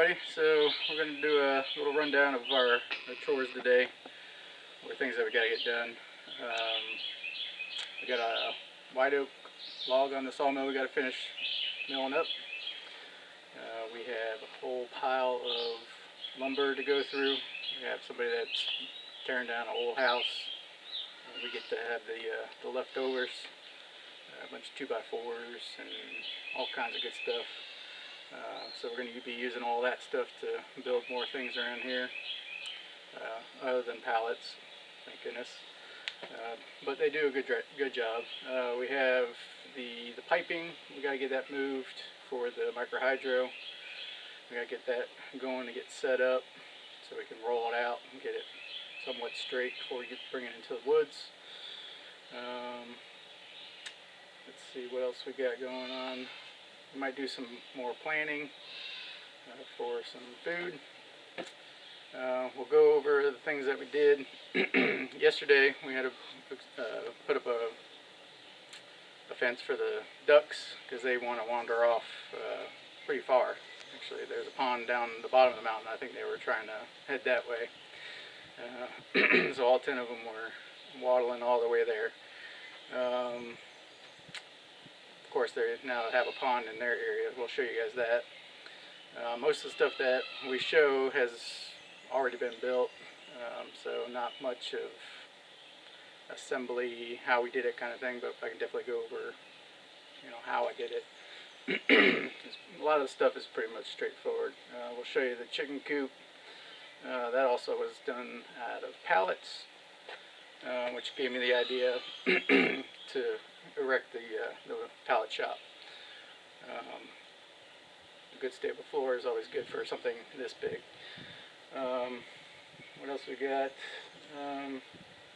everybody. So we're going to do a little rundown of our chores today, or things that we got to get done. We got a white oak log on the sawmill we got to finish milling up. We have a whole pile of lumber to go through. We have somebody that's tearing down an old house. We get to have the leftovers, a bunch of 2x4s and all kinds of good stuff. So we're going to be using all that stuff to build more things around here, other than pallets, thank goodness. But they do a good job. We have the piping. We got to get that moved for the micro hydro. We got to get that going to get set up so we can roll it out and get it somewhat straight before we bring it into the woods. Let's see what else we got going on. We might do some more planning for some food. We'll go over the things that we did. Yesterday we had to put up a fence for the ducks because they want to wander off pretty far. Actually, there's a pond down the bottom of the mountain. I think they were trying to head that way. So all 10 of them were waddling all the way there. Of course, they now have a pond in their area. We'll show you guys that. Most of the stuff that we show has already been built, so not much of assembly, how we did it kind of thing, but I can definitely go over, how I did it. A lot of the stuff is pretty much straightforward. We'll show you the chicken coop. That also was done out of pallets, which gave me the idea to erect the pallet shop. A good stable floor is always good for something this big. What else we got? A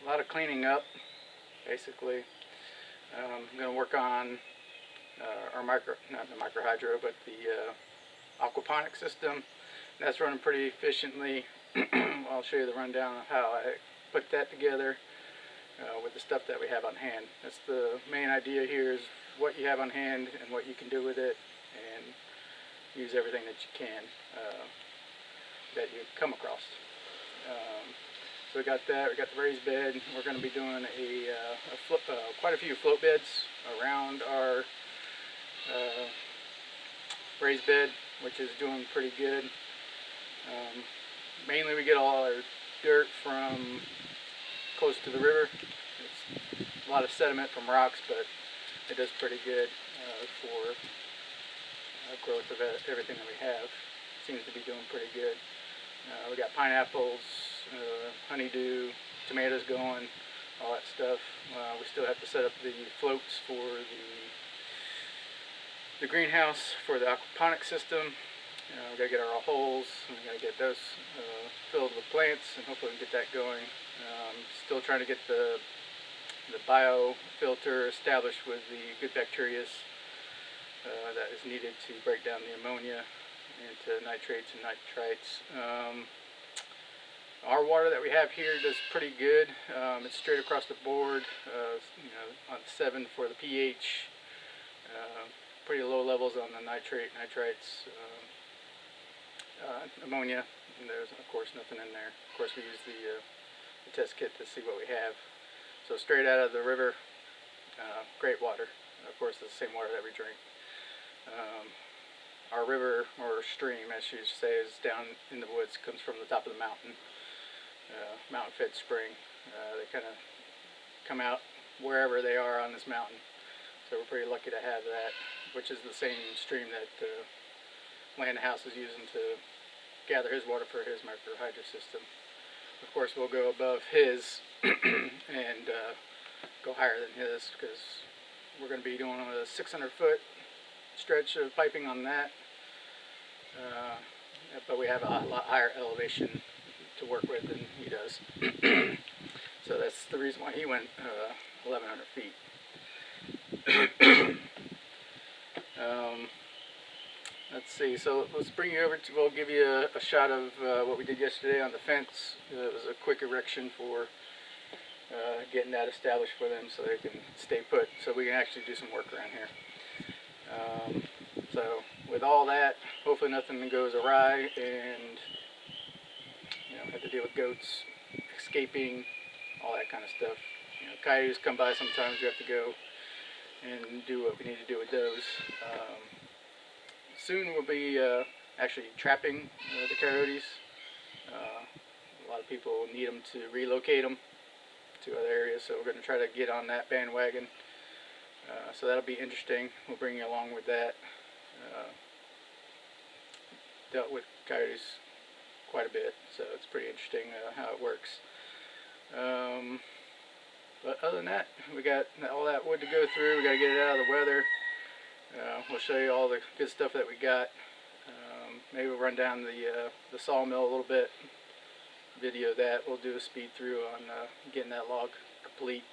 lot of cleaning up, basically. I'm going to work on not the micro hydro, but the aquaponic system. That's running pretty efficiently. I'll show you the rundown of how I put that together with the stuff that we have on hand. That's the main idea here, is what you have on hand and what you can do with it, and use everything that you can that you come across. So we got that. We got the raised bed. We're going to be doing quite a few float beds around our raised bed, which is doing pretty good. Mainly we get all our dirt from close to the river. It's a lot of sediment from rocks, but it does pretty good for growth of everything that we have. Seems to be doing pretty good. We got pineapples, honeydew, tomatoes going, all that stuff. We still have to set up the floats for the greenhouse for the aquaponic system. We got to get our holes, and we got to get those filled with plants, and hopefully we can get that going. Still trying to get the biofilter established with the good bacteria that is needed to break down the ammonia into nitrates and nitrites. Our water that we have here does pretty good. It's straight across the board, on 7 for the pH. Pretty low levels on the nitrites, ammonia, and there's of course nothing in there. Of course we use the test kit to see what we have. So straight out of the river, great water. Of course it's the same water that we drink. Our river, or stream as you say, is down in the woods, comes from the top of the mountain, mountain fed spring. They kind of come out wherever they are on this mountain, so we're pretty lucky to have that, which is the same stream that Land House is using to gather his water for his micro hydro system. Of course we'll go above his and go higher than his, because we're going to be doing a 600-foot stretch of piping on that, but we have a lot higher elevation to work with than he does. So that's the reason why he went 1,100 feet. Let's see, so let's bring you over to, we'll give you a shot of what we did yesterday on the fence. It was a quick erection for getting that established for them so they can stay put, so we can actually do some work around here. So with all that, hopefully nothing goes awry and have to deal with goats escaping, all that kind of stuff. Coyotes come by sometimes. We have to go and do what we need to do with those. Soon we'll be actually trapping the coyotes. A lot of people need them to relocate them to other areas, so we're going to try to get on that bandwagon. So that'll be interesting. We'll bring you along with that. Dealt with coyotes quite a bit, so it's pretty interesting how it works. But other than that, we got all that wood to go through. We got to get it out of the weather. We'll show you all the good stuff that we got. Maybe we'll run down the sawmill a little bit, video that. We'll do a speed through on getting that log complete.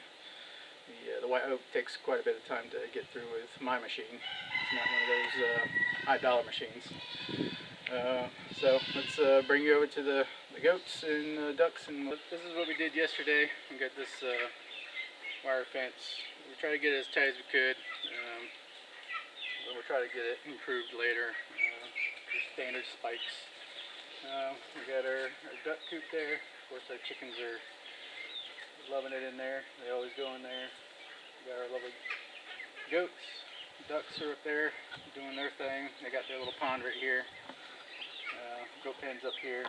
The white oak takes quite a bit of time to get through with my machine. It's not one of those high dollar machines. So let's bring you over to the goats and ducks. And this is what we did yesterday. We got this wire fence. We tried to get it as tight as we could, but we'll try to get it improved later. Just standard spikes. We got our duck coop there. Of course, our chickens are loving it in there. They always go in there. We got our lovely goats. Ducks are up there doing their thing. They got their little pond right here. Goat pens up here.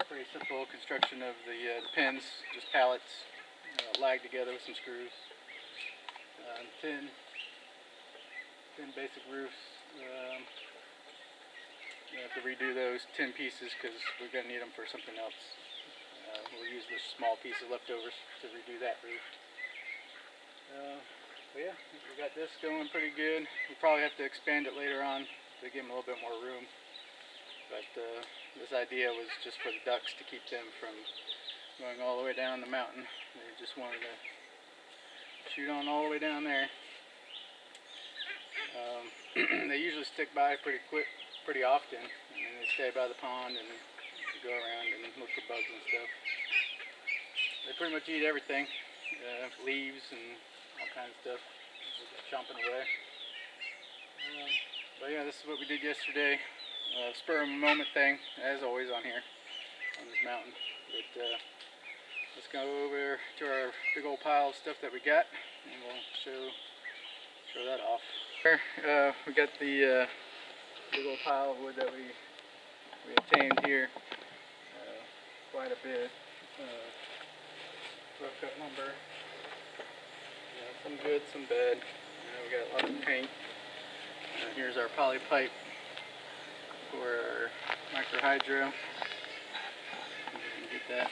Pretty simple construction of the pens, just pallets lagged together with some screws. 10 basic roofs. We have to redo those 10 pieces because we're going to need them for something else. We'll use the small pieces leftovers to redo that roof. But yeah, we got this going pretty good. We'll probably have to expand it later on to give them a little bit more room. But this idea was just for the ducks, to keep them from going all the way down the mountain. They just wanted to shoot on all the way down there. They usually stick by pretty often, and they stay by the pond and go around and look for bugs and stuff. They pretty much eat everything, leaves and all kinds of stuff, just chomping away. But yeah, this is what we did yesterday. Spur of a moment thing, as always on here, on this mountain. But let's go over to our big old pile of stuff that we got, and we'll show that off. We got the big old pile of wood that we obtained here. Quite a bit. Rough cut lumber. Some good, some bad. We got lots of paint. Here's our poly pipe for our micro hydro. Get that.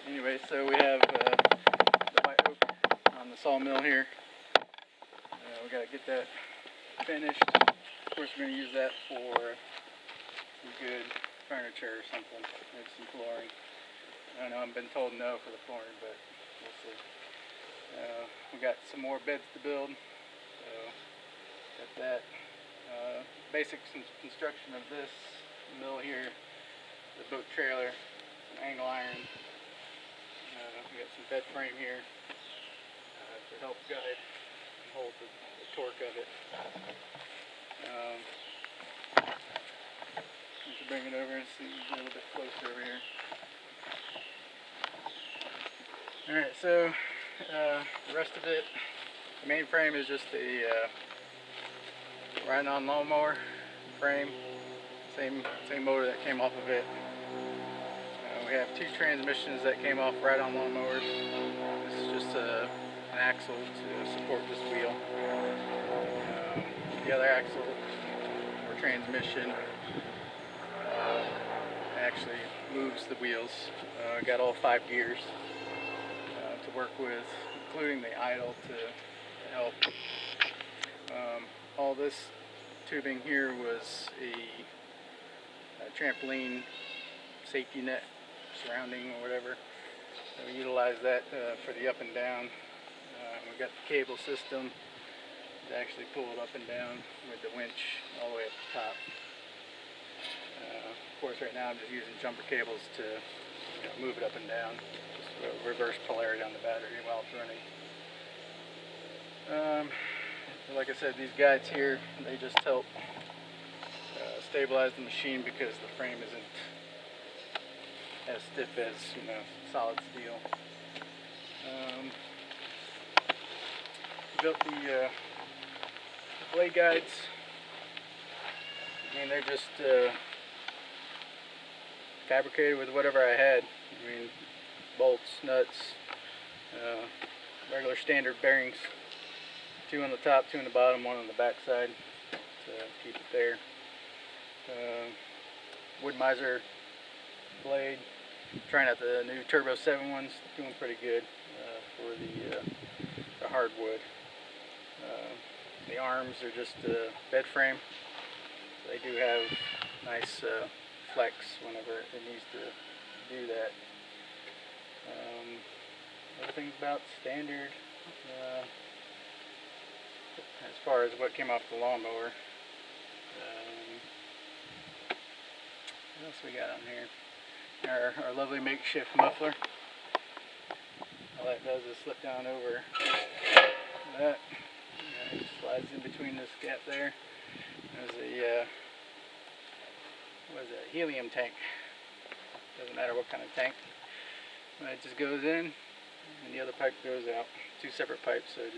Anyway, so we have the white oak on the sawmill here. We got to get that finished. Of course, we're going to use that for some good furniture or something, maybe some flooring. I don't know, I've been told no for the flooring, but we'll see. We got some more beds to build, so got that. Basic construction of this mill here, the boat trailer, some angle iron. We got some bed frame here to help guide and hold the torque of it. We can bring it over and see a little bit closer over here. Alright, so the rest of it, the main frame is just a ride-on lawnmower frame, same motor that came off of it. We have two transmissions that came off ride-on lawnmowers. This is just an axle to support this wheel. The other axle or transmission actually moves the wheels. Got all 5 gears to work with, including the idle to help. All this tubing here was a trampoline safety net surrounding or whatever. So we utilized that for the up and down. We got the cable system to actually pull it up and down with the winch all the way up the top. Of course, right now I'm just using jumper cables to move it up and down, just reverse polarity on the battery while it's running. So like I said, these guides here, they just help stabilize the machine because the frame isn't as stiff as, you know, solid steel. Built the blade guides. I mean, they're just fabricated with whatever I had. I mean, bolts, nuts, regular standard bearings. 2 on the top, 2 on the bottom, 1 on the back side to keep it there. Wood miser blade. Trying out the new Turbo 7 ones. Doing pretty good for the hardwood. The arms are just bed frame. They do have nice flex whenever it needs to do that. Everything's about standard as far as what came off the lawnmower. What else we got on here? Our lovely makeshift muffler. All that does is slip down over that. It slides in between this gap there. There's a what is that? Helium tank. Doesn't matter what kind of tank. But it just goes in, and the other pipe goes out. 2 separate pipes, so it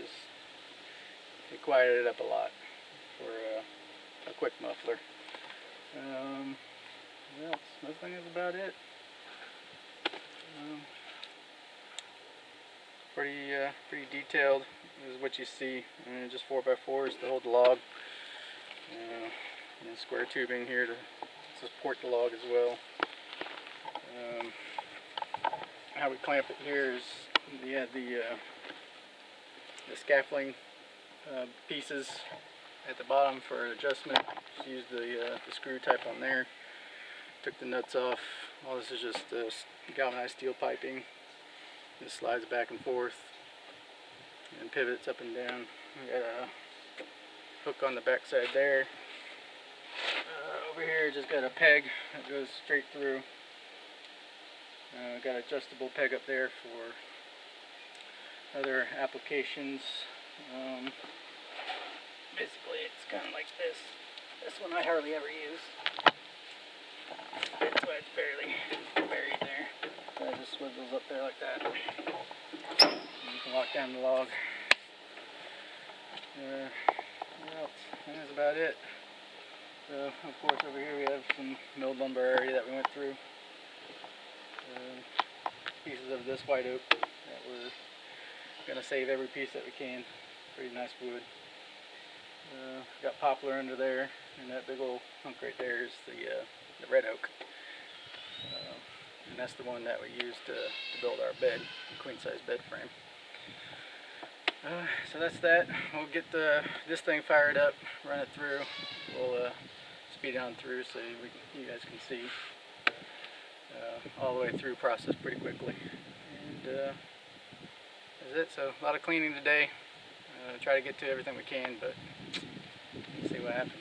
quieted it up a lot for a quick muffler. What else? I think that's about it. Pretty detailed. This is what you see. I mean, just 4x4s to hold the log. And square tubing here to support the log as well. How we clamp it here is the scaffolding pieces at the bottom for adjustment. Just use the screw type on there. Took the nuts off. All this is just galvanized steel piping. It slides back and forth and pivots up and down. We got a hook on the back side there. Over here just got a peg that goes straight through. Got an adjustable peg up there for other applications. Basically it's kind of like this. This one I hardly ever use. That's why it's barely buried there. So it just swizzles up there like that. And you can lock down the log. What else? That's about it. So, of course, over here we have some milled lumber area that we went through. Pieces of this white oak that we're going to save every piece that we can. Pretty nice wood. Got poplar under there, and that big old hunk right there is the red oak. And that's the one that we used to build our bed, queen size bed frame. So that's that. We'll get this thing fired up, run it through. We'll speed it on through so you guys can see all the way through process pretty quickly. And that's it. So a lot of cleaning today. Try to get to everything we can, but see what happens.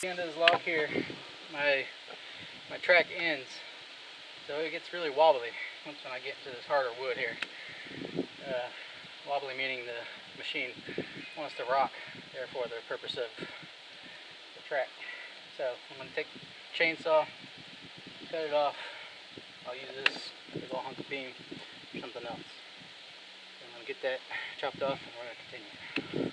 The end of this log here, my track ends, so it gets really wobbly once when I get into this harder wood here. Wobbly meaning the machine wants to rock, therefore the purpose of the track. So I'm going to take the chainsaw, cut it off. I'll use this big old hunk of beam or something else. So I'm going to get that chopped off and we're going to continue.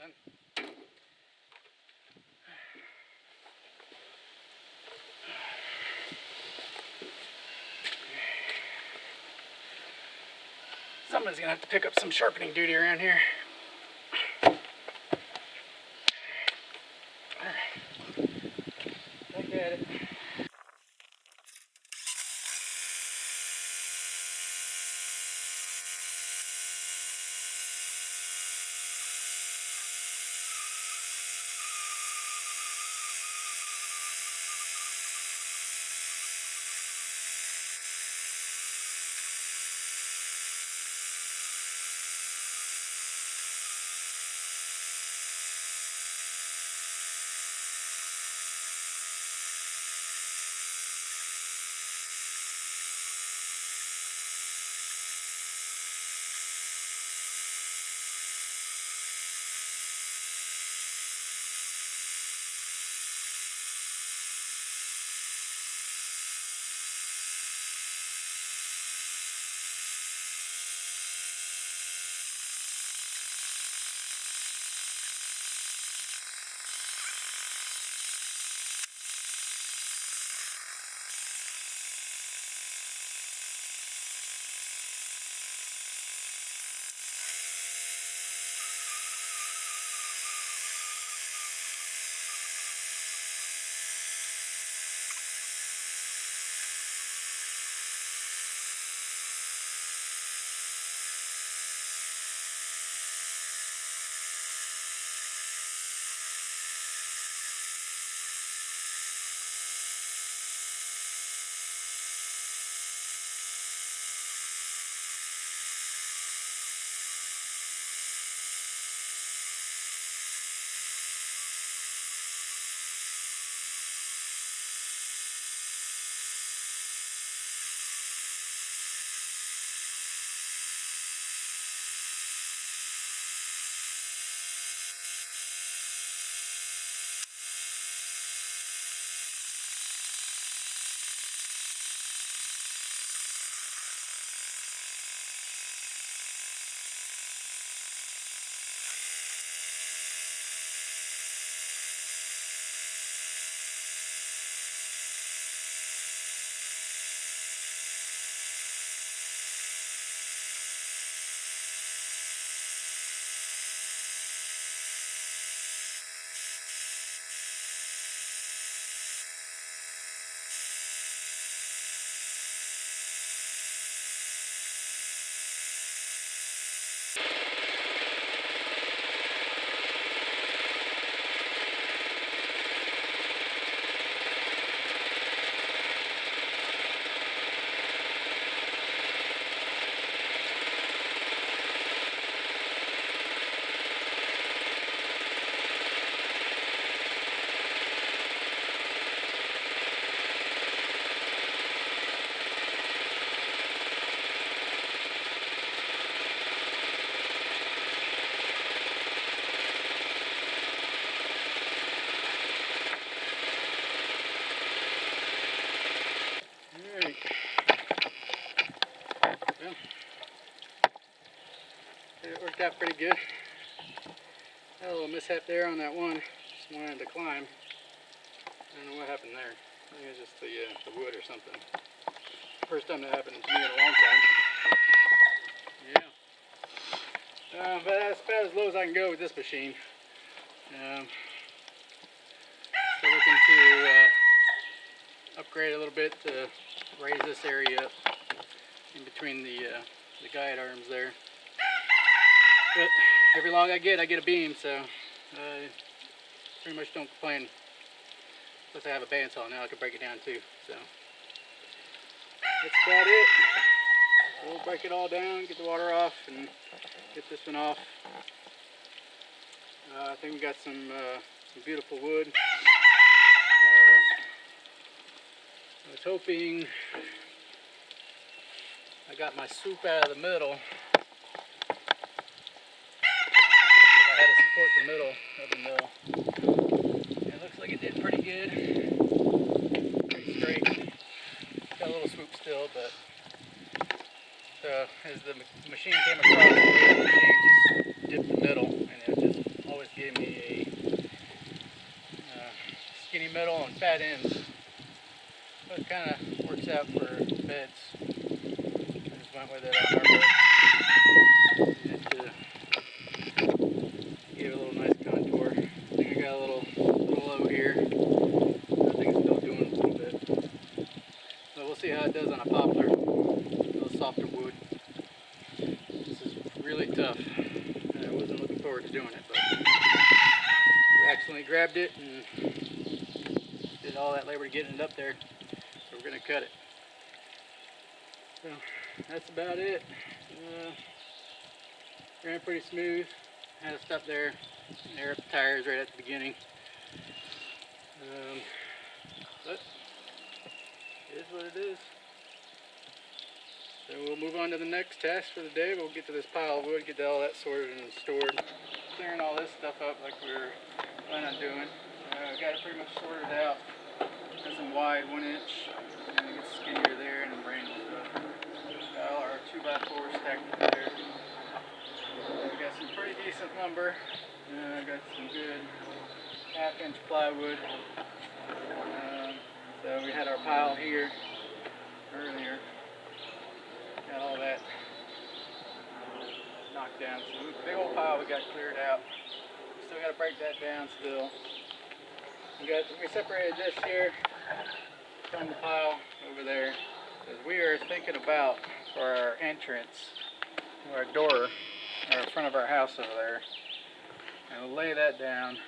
Done. Somebody's gonna have to pick up some sharpening duty around here. Back at it. It worked out pretty good. Had a little mishap there on that one. Just wanted to climb. I don't know what happened there. I think it was just the wood or something. First time that happened to me in a long time. Yeah. But that's about as low as I can go with this machine. So looking to upgrade a little bit to raise this area up in between the guide arms there. But every log I get a beam, so I pretty much don't complain. Plus I have a bandsaw now, I can break it down too. So that's about it. We'll break it all down, get the water off, and get this one off. I think we got some beautiful wood. I was hoping I got my swoop out of the middle. I had to support the middle of the mill. And it looks like it did pretty good. Pretty straight. Got a little swoop still, but as the machine came across, the machine just dipped the middle, and it just always gave me a skinny middle and fat ends. So it kind of works out for beds. I just went with it on our bed. Gave it a little nice contour. I think I got a little low here. I think it's still doing a little bit. But we'll see how it does on a poplar. A little softer wood. This is really tough. I wasn't looking forward to doing it, but we accidentally grabbed it and did all that labor to getting it up there. So we're going to cut it. So that's about it. Ran pretty smooth. Had to stop there, air up the tires right at the beginning. But it is what it is. So we'll move on to the next task for the day. We'll get to this pile of wood, get all that sorted and stored. Clearing all this stuff up like we were planning on doing. Got it pretty much sorted out. Got some wide 1 inch, and it gets skinnier there and range stuff. Got all our 2x4 stacked up there. We got some pretty decent lumber. Got some good 1/2 inch plywood. So we had our pile here earlier. Got all that knocked down. So the big old pile we got cleared out. Still got to break that down still. We separated this here from the pile over there because we are thinking about for our entrance, our door, or front of our house over there, and we'll lay that down.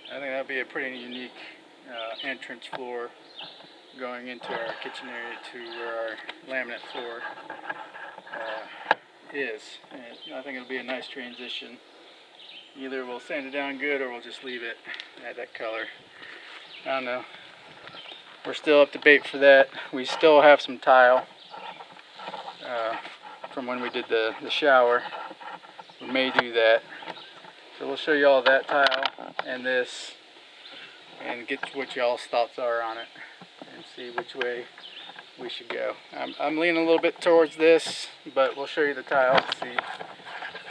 I think that'll be a pretty unique entrance floor going into our kitchen area to where our laminate floor is. And I think it'll be a nice transition. Either we'll sand it down good or we'll just leave it, add that color. I don't know. We're still up to date for that. We still have some tile from when we did the shower. We may do that. So we'll show you all that tile and this and get what y'all's thoughts are on it and see which way we should go. I'm leaning a little bit towards this, but we'll show you the tile and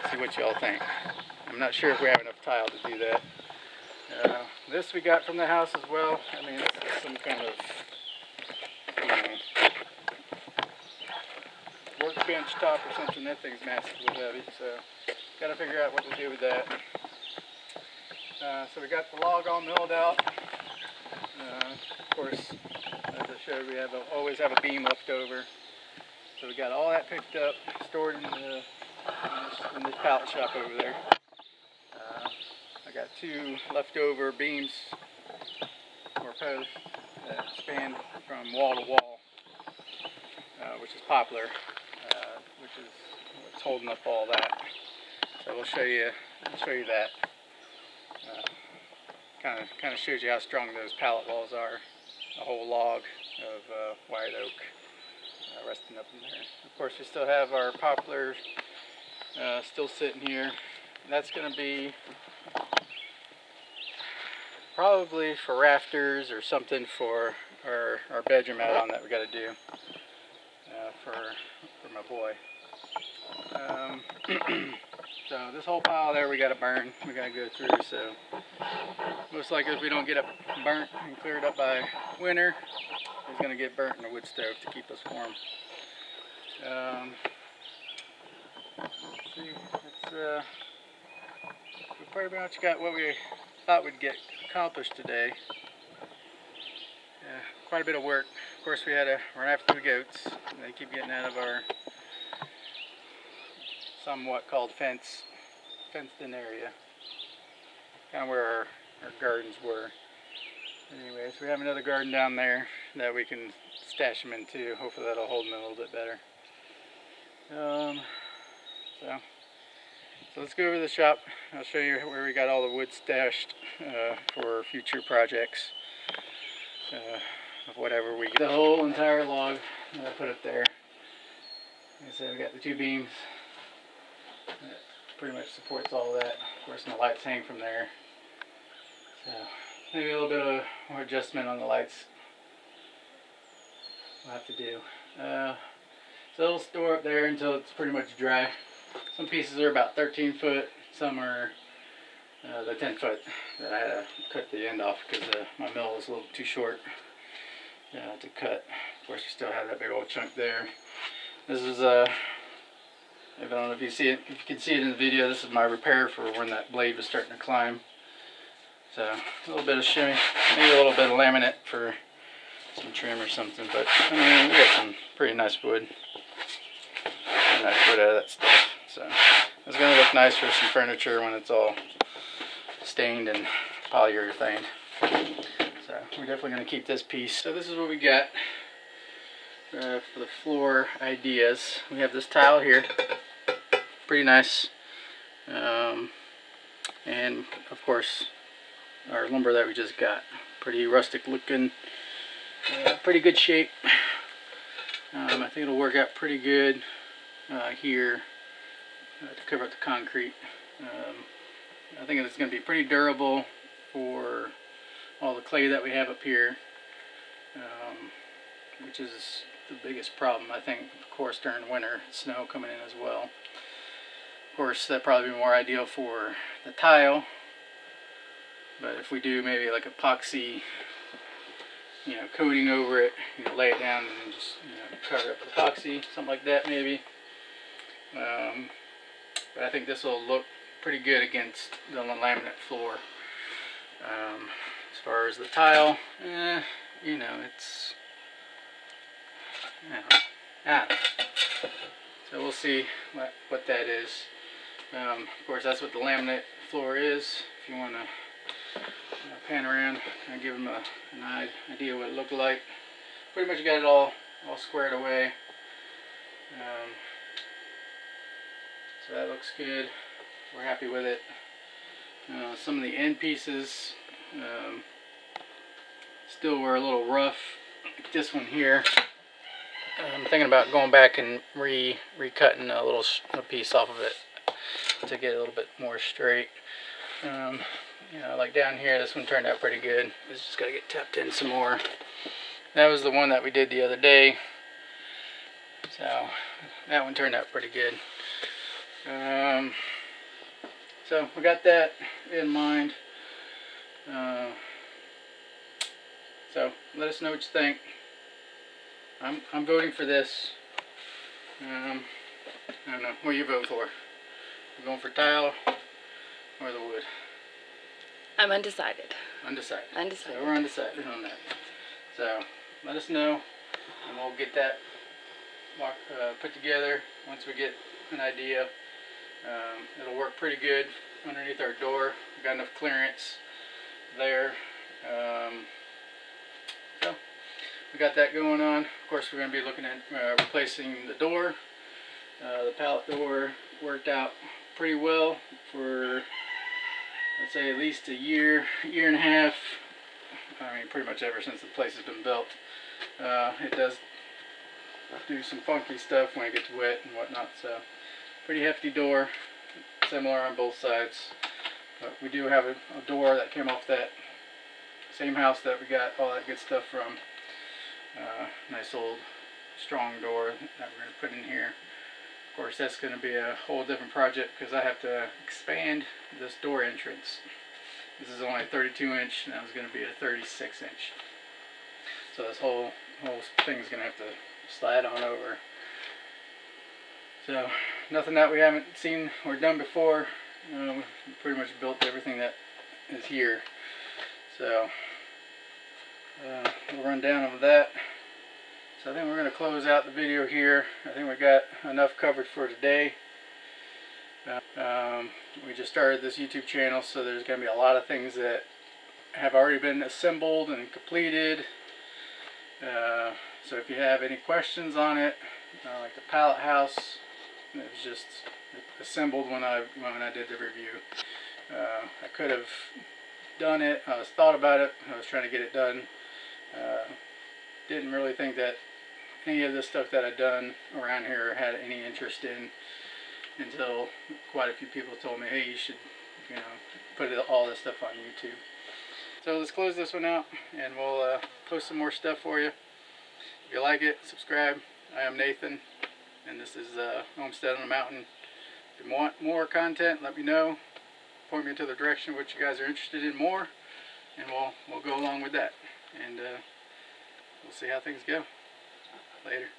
see what y'all think. I'm not sure if we have enough tile to do that. This we got from the house as well. I mean, this is some kind of workbench top or something. That thing's massively heavy, so got to figure out what to do with that. So we got the log all milled out. Of course, as I showed, we always have a beam left over. So we got all that picked up, stored in this pallet shop over there. I got 2 leftover beams or posts that span from wall to wall, which is poplar, which is what's holding up all that. So I'll show you that. Kind of shows you how strong those pallet walls are. A whole log of white oak resting up in there. Of course, we still have our poplars still sitting here. That's going to be probably for rafters or something for our bedroom add-on that we got to do for my boy. So this whole pile there we got to burn. We got to go through. So most likely if we don't get it burnt and cleared up by winter, it's going to get burnt in the wood stove to keep us warm. Let's see, it's we pretty much got what we thought we'd get accomplished today. Quite a bit of work. Of course, we had to run after the goats. They keep getting out of our somewhat called fenced in area, kind of where our gardens were. Anyways, we have another garden down there that we can stash them into. Hopefully that'll hold them a little bit better. So let's go over the shop. I'll show you where we got all the wood stashed for future projects. Of whatever we get. The whole entire log that I put up there. Like I said, we got the 2 beams. That pretty much supports all of that. Of course, and the lights hang from there. So maybe a little bit of more adjustment on the lights we'll have to do. So it'll store up there until it's pretty much dry. Some pieces are about 13 foot, some are the 10 foot that I had to cut the end off because my mill was a little too short to cut. Of course, we still have that big old chunk there. This is I don't know if you see it, if you can see it in the video. This is my repair for when that blade was starting to climb. So a little bit of shimmy, maybe a little bit of laminate for some trim or something. But I mean, we got some pretty nice wood. Pretty nice wood out of that stuff. So it's going to look nice for some furniture when it's all stained and polyurethane. So we're definitely going to keep this piece. So this is what we got for the floor ideas. We have this tile here, pretty nice, and of course our lumber that we just got, pretty rustic looking, pretty good shape. I think it'll work out pretty good here to cover up the concrete. I think it's going to be pretty durable for all the clay that we have up here, which is the biggest problem, I think, of course, during winter, snow coming in as well. Of course, that'd probably be more ideal for the tile, but if we do maybe like epoxy, coating over it, lay it down and just cover it with epoxy, something like that maybe. But I think this will look pretty good against the laminate floor. As far as the tile, it's, I don't know. So we'll see what that is. Of course, that's what the laminate floor is. If you want to pan around and give them an idea what it looked like. Pretty much got it all squared away. So that looks good. We're happy with it. Some of the end pieces still were a little rough. Like this one here. I'm thinking about going back and recutting a piece off of it to get it a little bit more straight. Like down here, this one turned out pretty good. It's just got to get tapped in some more. That was the one that we did the other day. So that one turned out pretty good. So we got that in mind. So let us know what you think. I'm voting for this. I don't know. What do you vote for? You going for tile or the wood? I'm undecided. Undecided. Undecided. So we're undecided on that. So let us know, and we'll get that put together once we get an idea. It'll work pretty good underneath our door. We got enough clearance there. So we got that going on. Of course, we're going to be looking at replacing the door. The pallet door worked out pretty well for, I'd say, at least a year and a half. I mean, pretty much ever since the place has been built. It does do some funky stuff when it gets wet and whatnot. So, pretty hefty door, similar on both sides. But we do have a door that came off that same house that we got all that good stuff from. Nice old strong door that we're going to put in here. Of course, that's going to be a whole different project because I have to expand this door entrance. This is only a 32 inch, and that was going to be a 36 inch. So this whole thing is going to have to slide on over. So nothing that we haven't seen or done before. We pretty much built everything that is here. So we'll run down over that. So I think we're going to close out the video here. I think we got enough covered for today. We just started this YouTube channel, so there's going to be a lot of things that have already been assembled and completed. So if you have any questions on it, like the pallet house, it was just assembled when I did the review. I could have done it. I thought about it. I was trying to get it done. Didn't really think that any of the stuff that I'd done around here had any interest in until quite a few people told me, hey, you should, put all this stuff on YouTube. So let's close this one out, and we'll post some more stuff for you. If you like it, subscribe. I am Nathan, and this is Homestead on the Mountain. If you want more content, let me know. Point me into the direction of what you guys are interested in more, and we'll go along with that. And we'll see how things go. Later.